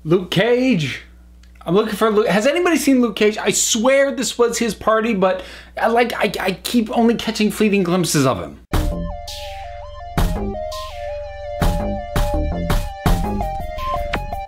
Luke Cage. I'm looking for Luke. Has anybody seen Luke Cage? I swear this was his party, but I keep only catching fleeting glimpses of him.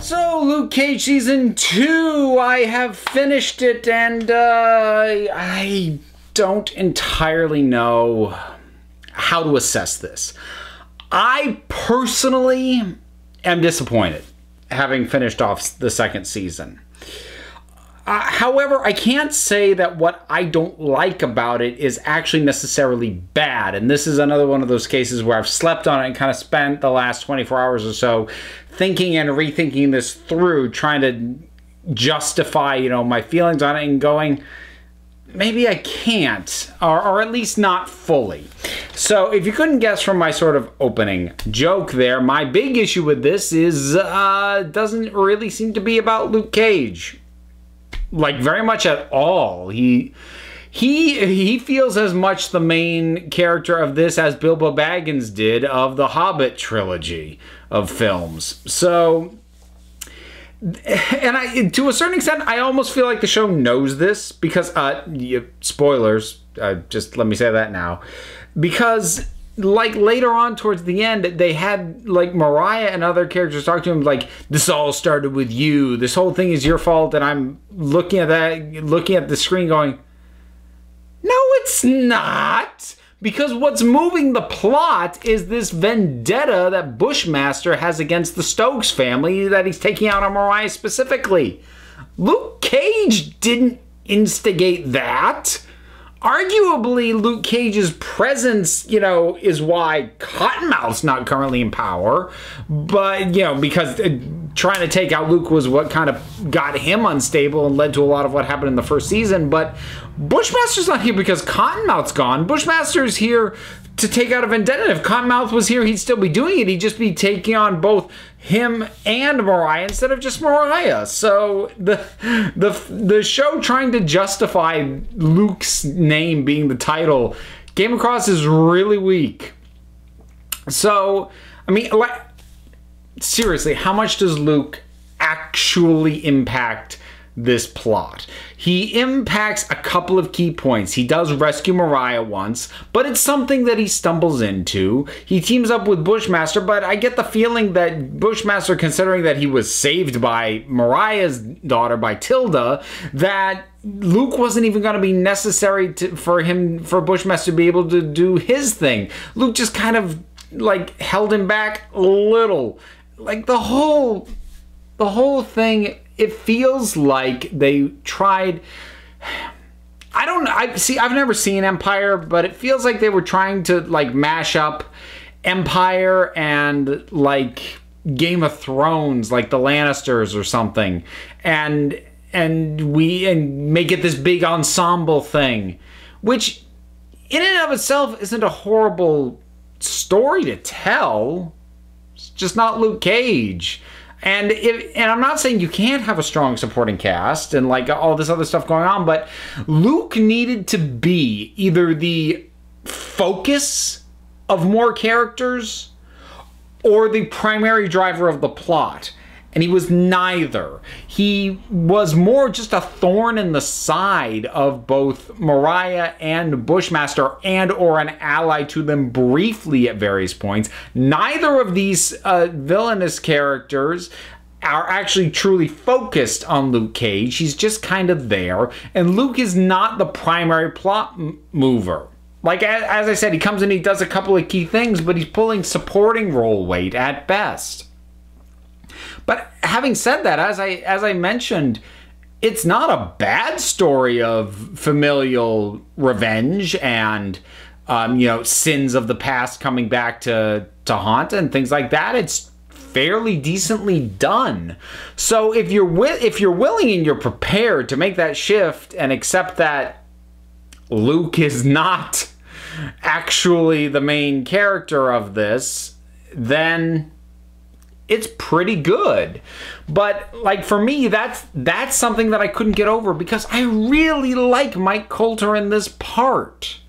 So, Luke Cage Season 2, I have finished it, and I don't entirely know how to assess this. I personally am disappointed, having finished off the second season. However, I can't say that what I don't like about it is actually necessarily bad. And this is another one of those cases where I've slept on it and kind of spent the last 24 hours or so thinking and rethinking this through, trying to justify, you know, my feelings on it and going, maybe I can't, or at least not fully. So if you couldn't guess from my sort of opening joke there, my big issue with this is doesn't really seem to be about Luke Cage. Like, very much at all. He feels as much the main character of this as Bilbo Baggins did of the Hobbit trilogy of films. So, and to a certain extent, I almost feel like the show knows this because, spoilers, just let me say that now, because like later on towards the end, they had like Mariah and other characters talk to him like, this all started with you, this whole thing is your fault, and I'm looking at the screen going, no it's not, because what's moving the plot is this vendetta that Bushmaster has against the Stokes family that he's taking out on Mariah specifically. Luke Cage didn't instigate that. Arguably, Luke Cage's presence, you know, is why Cottonmouth's not currently in power. But, you know, because trying to take out Luke was what kind of got him unstable and led to a lot of what happened in the first season. But Bushmaster's not here because Cottonmouth's gone. Bushmaster's here to take out a vendetta. If Cottonmouth was here, he'd still be doing it. He'd just be taking on both him and Mariah instead of just Mariah. So the show trying to justify Luke's name being the title came across as really weak. So, I mean, like, seriously, how much does Luke actually impact this plot? He impacts a couple of key points. He does rescue Mariah once, but it's something that he stumbles into. He teams up with Bushmaster, but I get the feeling that Bushmaster, considering that he was saved by Mariah's daughter, by Tilda, that Luke wasn't even going to be necessary for Bushmaster to be able to do his thing. Luke just kind of like held him back a little. Like the whole thing, it feels like they tried. I've never seen Empire, but it feels like they were trying to like mash up Empire and like Game of Thrones, like the Lannisters or something, and make it this big ensemble thing, which in and of itself isn't a horrible story to tell. It's just not Luke Cage. And I'm not saying you can't have a strong supporting cast and like all this other stuff going on, but Luke needed to be either the focus of more characters or the primary driver of the plot. And he was neither. He was more just a thorn in the side of both Mariah and Bushmaster, and or an ally to them briefly at various points. Neither of these villainous characters are actually truly focused on Luke Cage. He's just kind of there. And Luke is not the primary plot mover. Like, as I said, he comes in, he does a couple of key things, but he's pulling supporting role weight at best. But having said that, as I mentioned, it's not a bad story of familial revenge and you know, sins of the past coming back to haunt and things like that. It's fairly decently done. So if you're willing and you're prepared to make that shift and accept that Luke is not actually the main character of this, then it's pretty good. But like for me, that's something that I couldn't get over because I really like Mike Colter in this part.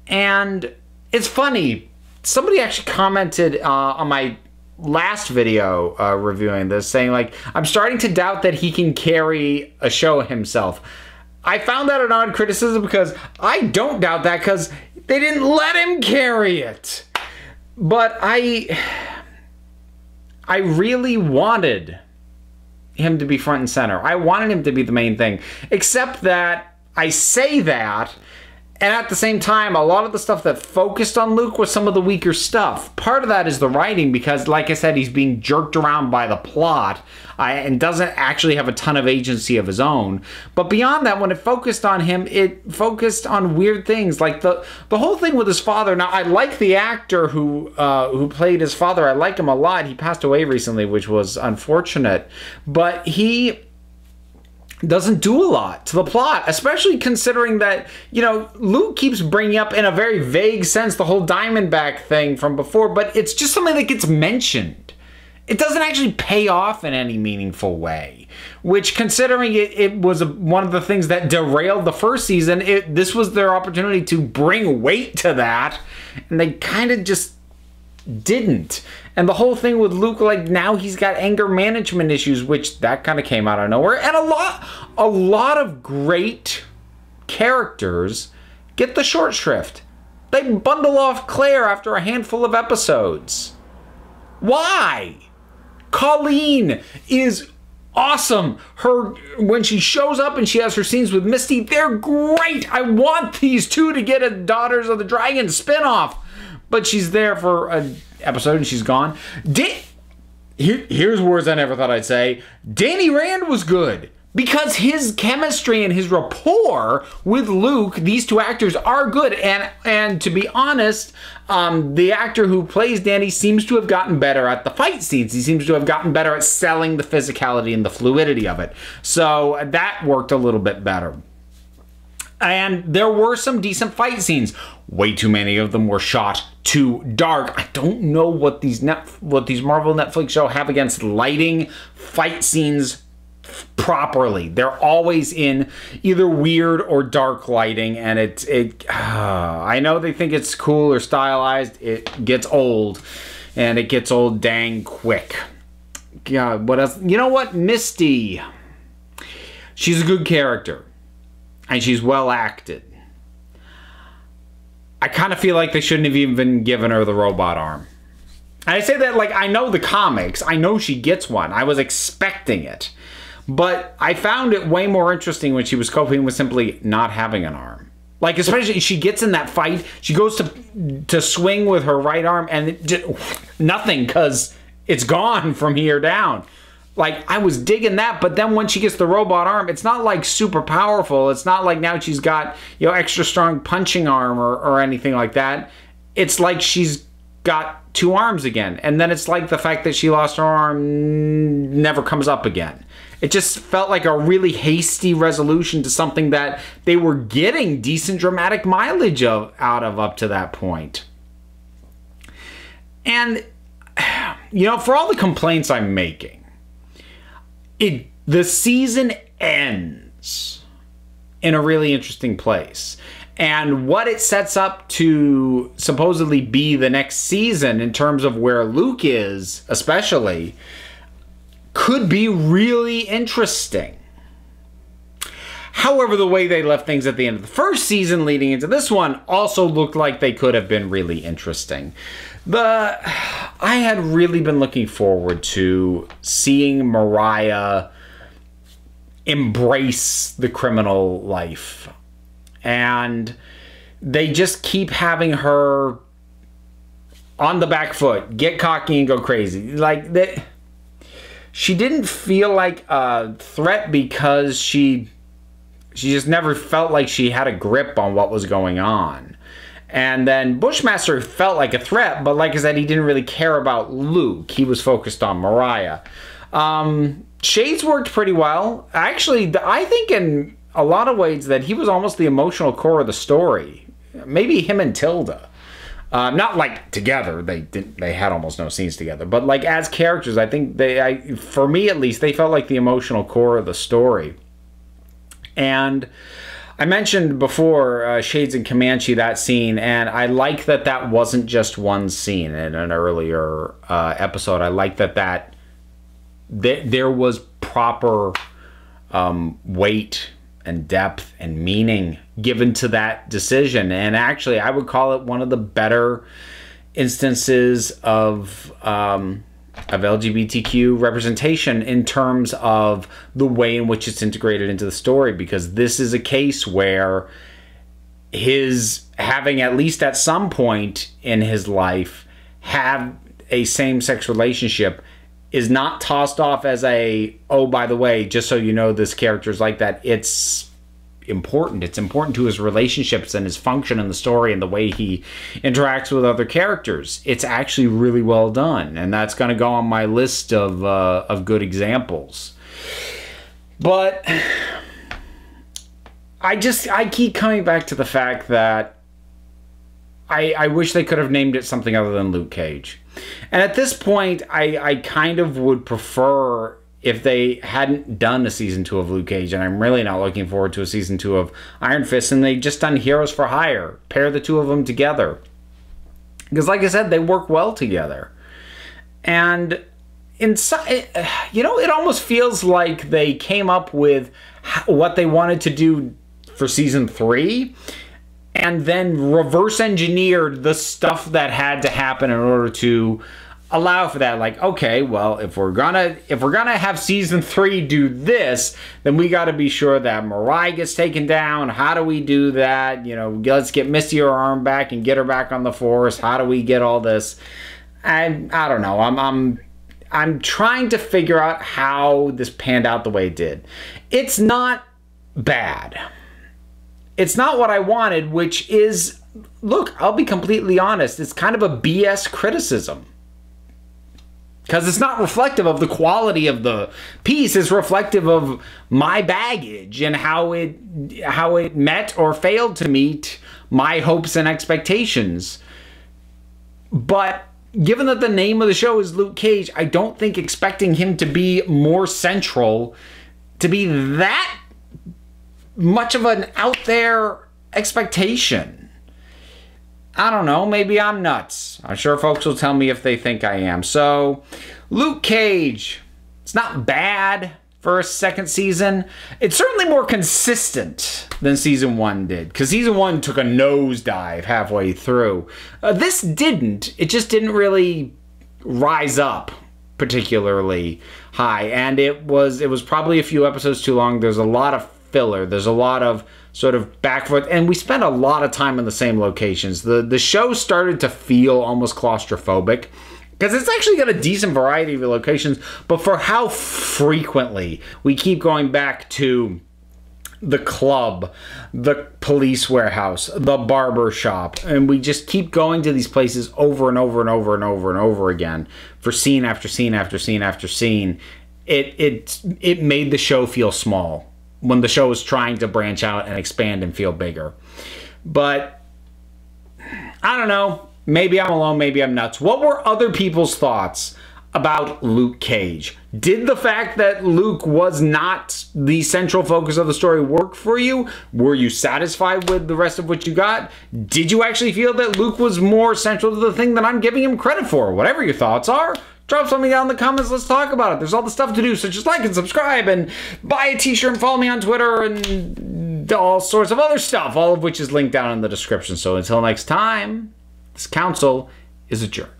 And it's funny, somebody actually commented on my last video reviewing this, saying like, I'm starting to doubt that he can carry a show himself. I found that an odd criticism because I don't doubt that because they didn't let him carry it. But I really wanted him to be front and center. I wanted him to be the main thing. Except that I say that, and at the same time, a lot of the stuff that focused on Luke was some of the weaker stuff. Part of that is the writing because, like I said, he's being jerked around by the plot and doesn't actually have a ton of agency of his own. But beyond that, when it focused on him, it focused on weird things. Like the whole thing with his father. Now, I like the actor who played his father. I like him a lot. He passed away recently, which was unfortunate. But he doesn't do a lot to the plot, especially considering that, you know, Luke keeps bringing up in a very vague sense the whole Diamondback thing from before, but it's just something that gets mentioned. It doesn't actually pay off in any meaningful way, which, considering it was one of the things that derailed the first season, this was their opportunity to bring weight to that, and they kind of just didn't. And the whole thing with Luke, like, now he's got anger management issues, which that kind of came out of nowhere. And a lot of great characters get the short shrift. They bundle off Claire after a handful of episodes. Why? Colleen is awesome. When she shows up and she has her scenes with Misty, they're great. I want these two to get a Daughters of the Dragon spinoff. But she's there for an episode and she's gone. Here's words I never thought I'd say. Danny Rand was good. Because his chemistry and his rapport with Luke, these two actors are good. And to be honest, the actor who plays Danny seems to have gotten better at the fight scenes. He seems to have gotten better at selling the physicality and the fluidity of it. So that worked a little bit better. And there were some decent fight scenes. Way too many of them were shot too dark. I don't know what these Marvel Netflix shows have against lighting fight scenes properly. They're always in either weird or dark lighting, and I know they think it's cool or stylized. It gets old, and it gets old dang quick. God, what else? You know what? Misty. She's a good character. And she's well acted. I kind of feel like they shouldn't have even given her the robot arm. And I say that like I know the comics. I know she gets one. I was expecting it. But I found it way more interesting when she was coping with simply not having an arm. Like, especially she gets in that fight. She goes to swing with her right arm and nothing because it's gone from here down. Like, I was digging that, but then when she gets the robot arm, it's not like super powerful. It's not like now she's got, you know, extra strong punching arm or anything like that. It's like she's got two arms again. And then it's like the fact that she lost her arm never comes up again. It just felt like a really hasty resolution to something that they were getting decent dramatic mileage out of up to that point. And, you know, for all the complaints I'm making, the season ends in a really interesting place. And what it sets up to supposedly be the next season in terms of where Luke is, especially, could be really interesting. However, the way they left things at the end of the first season leading into this one also looked like they could have been really interesting. I had really been looking forward to seeing Mariah embrace the criminal life. And they just keep having her on the back foot, get cocky and go crazy. Like, she didn't feel like a threat because she just never felt like she had a grip on what was going on. And then Bushmaster felt like a threat, but like I said, he didn't really care about Luke. He was focused on Mariah. Shades worked pretty well. Actually, I think in a lot of ways that he was almost the emotional core of the story. Maybe him and Tilda. Not like together. They had almost no scenes together. But like as characters, I think for me at least, they felt like the emotional core of the story. And I mentioned before Shades and Comanche, that scene, and I like that that wasn't just one scene in an earlier episode. I like that there was proper weight and depth and meaning given to that decision. And actually, I would call it one of the better instances of LGBTQ representation in terms of the way in which it's integrated into the story, because this is a case where his having, at least at some point in his life, have a same-sex relationship is not tossed off as a, oh, by the way, just so you know, this character's like that. It's important. It's important to his relationships and his function in the story and the way he interacts with other characters. It's actually really well done, and that's going to go on my list of good examples. But I keep coming back to the fact that I wish they could have named it something other than Luke Cage. And at this point, I kind of would prefer if they hadn't done a season 2 of Luke Cage, and I'm really not looking forward to a season 2 of Iron Fist, and they just done Heroes for Hire. Pair the two of them together. Because like I said, they work well together. And inside, you know, it almost feels like they came up with what they wanted to do for season 3, and then reverse engineered the stuff that had to happen in order to allow for that. Like, okay, well, if we're gonna have season 3 do this, then we got to be sure that Mariah gets taken down. How do we do that? You know, let's get Misty her arm back and get her back on the force. How do we get all this? And I don't know. I'm trying to figure out how this panned out the way it did. It's not bad. It's not what I wanted, which is, look, I'll be completely honest, it's kind of a BS criticism. Because it's not reflective of the quality of the piece. It's reflective of my baggage and how it met or failed to meet my hopes and expectations. But given that the name of the show is Luke Cage, I don't think expecting him to be more central, to be that much of an out there expectation. I don't know, maybe I'm nuts. I'm sure folks will tell me if they think I am. So, Luke Cage, it's not bad for a second season. It's certainly more consistent than season 1 did, because season 1 took a nosedive halfway through. This didn't. It just didn't really rise up particularly high, and it was probably a few episodes too long. There's a lot of filler. There's a lot of sort of back and forth, and we spent a lot of time in the same locations. The show started to feel almost claustrophobic, because it's actually got a decent variety of locations, but for how frequently we keep going back to the club, the police warehouse, the barber shop, and we just keep going to these places over and over and over and over and over again for scene after scene after scene after scene. It made the show feel small when the show was trying to branch out and expand and feel bigger. But I don't know, maybe I'm alone, maybe I'm nuts. What were other people's thoughts about Luke Cage? Did the fact that Luke was not the central focus of the story work for you? Were you satisfied with the rest of what you got? Did you actually feel that Luke was more central to the thing than I'm giving him credit for? Whatever your thoughts are, drop something down in the comments. Let's talk about it. There's all the stuff to do, so just like and subscribe and buy a t-shirt and follow me on Twitter and all sorts of other stuff, all of which is linked down in the description. So until next time, this council is adjourned.